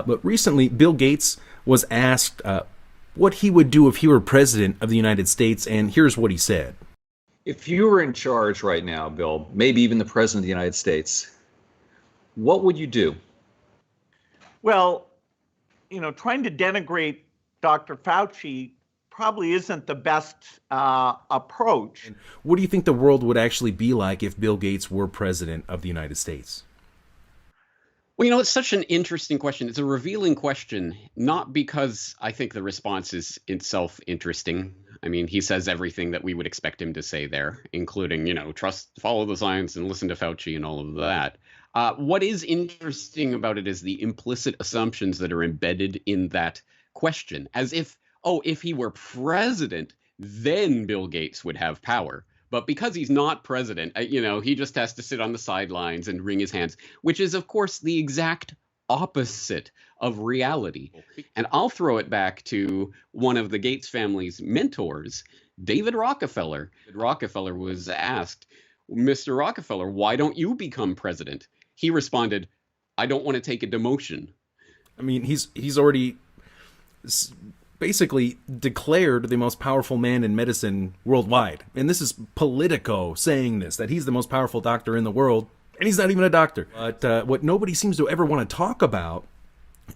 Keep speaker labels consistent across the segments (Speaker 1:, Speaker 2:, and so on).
Speaker 1: But recently, Bill Gates was asked what he would do if he were president of the United States, and here's what he said.
Speaker 2: If you were in charge right now, Bill, maybe even the president of the United States, what would you do?
Speaker 3: Well, trying to denigrate Dr. Fauci probably isn't the best approach.
Speaker 1: What do you think the world would actually be like if Bill Gates were president of the United States?
Speaker 4: Well, it's such an interesting question. It's a revealing question, not because I think the response is itself interesting. I mean, he says everything that we would expect him to say there, including, follow the science and listen to Fauci and all of that. What is interesting about it is the implicit assumptions that are embedded in that question, as if, if he were president, then Bill Gates would have power. But because he's not president, he just has to sit on the sidelines and wring his hands, which is, of course, the exact opposite of reality. And I'll throw it back to one of the Gates family's mentors, David Rockefeller. Rockefeller was asked, Mr. Rockefeller, why don't you become president? He responded, I don't want to take a demotion.
Speaker 1: I mean, he's already basically declared the most powerful man in medicine worldwide. And this is Politico saying this, that he's the most powerful doctor in the world, and he's not even a doctor. But what nobody seems to ever want to talk about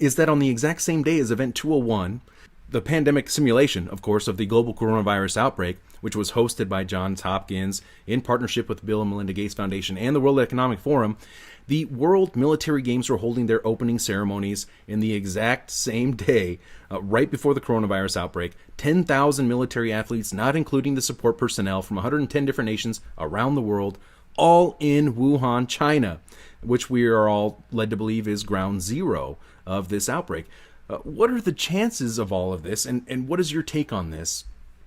Speaker 1: is that on the exact same day as Event 201, the pandemic simulation, of course, of the global coronavirus outbreak, which was hosted by Johns Hopkins in partnership with the Bill and Melinda Gates Foundation and the World Economic Forum, the World Military Games were holding their opening ceremonies in the exact same day, right before the coronavirus outbreak. 10,000 military athletes, not including the support personnel from 110 different nations around the world, all in Wuhan, China, which we are all led to believe is ground zero of this outbreak. What are the chances of all of this, and what is your take on this?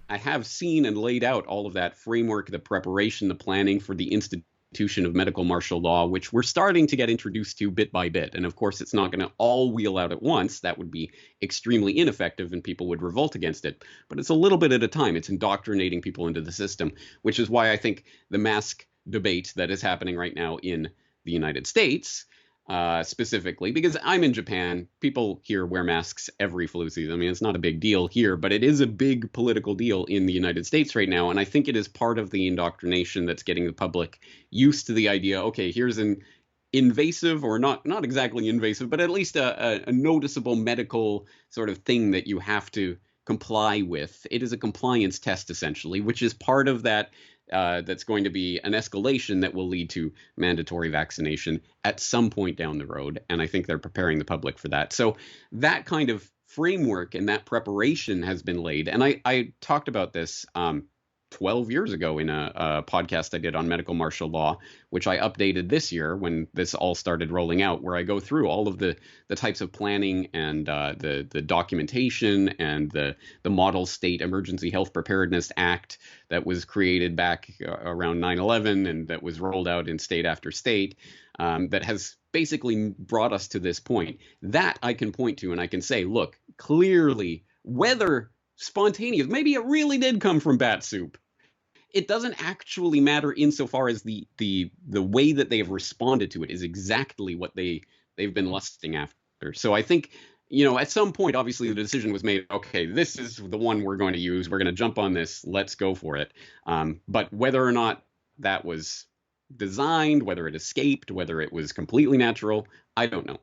Speaker 4: I have seen and laid out all of that framework, the preparation, the planning for the institution of medical martial law, which we're starting to get introduced to bit by bit. And of course, it's not going to all wheel out at once. That would be extremely ineffective and people would revolt against it. But it's a little bit at a time. It's indoctrinating people into the system, which is why I think the mask debate that is happening right now in the United States, specifically, because I'm in Japan, people here wear masks every flu season. I mean, it's not a big deal here, but it is a big political deal in the United States right now. And I think it is part of the indoctrination that's getting the public used to the idea, okay, here's an invasive, or not exactly invasive, but at least a noticeable medical sort of thing that you have to comply with. It is a compliance test, essentially, which is part of that. That's going to be an escalation that will lead to mandatory vaccination at some point down the road. And I think they're preparing the public for that. So that kind of framework and that preparation has been laid. And I talked about this 12 years ago in a podcast I did on medical martial law, which I updated this year when this all started rolling out, where I go through all of the types of planning and the documentation and the Model State Emergency Health Preparedness Act that was created back around 9/11 and that was rolled out in state after state, that has basically brought us to this point. That I can point to and I can say, look, clearly, whether spontaneous, maybe it really did come from bat soup. It doesn't actually matter insofar as the way that they have responded to it is exactly what they've been lusting after. So I think, at some point, obviously the decision was made, okay, this is the one we're going to use. We're going to jump on this. Let's go for it. But whether or not that was designed, whether it escaped, whether it was completely natural, I don't know.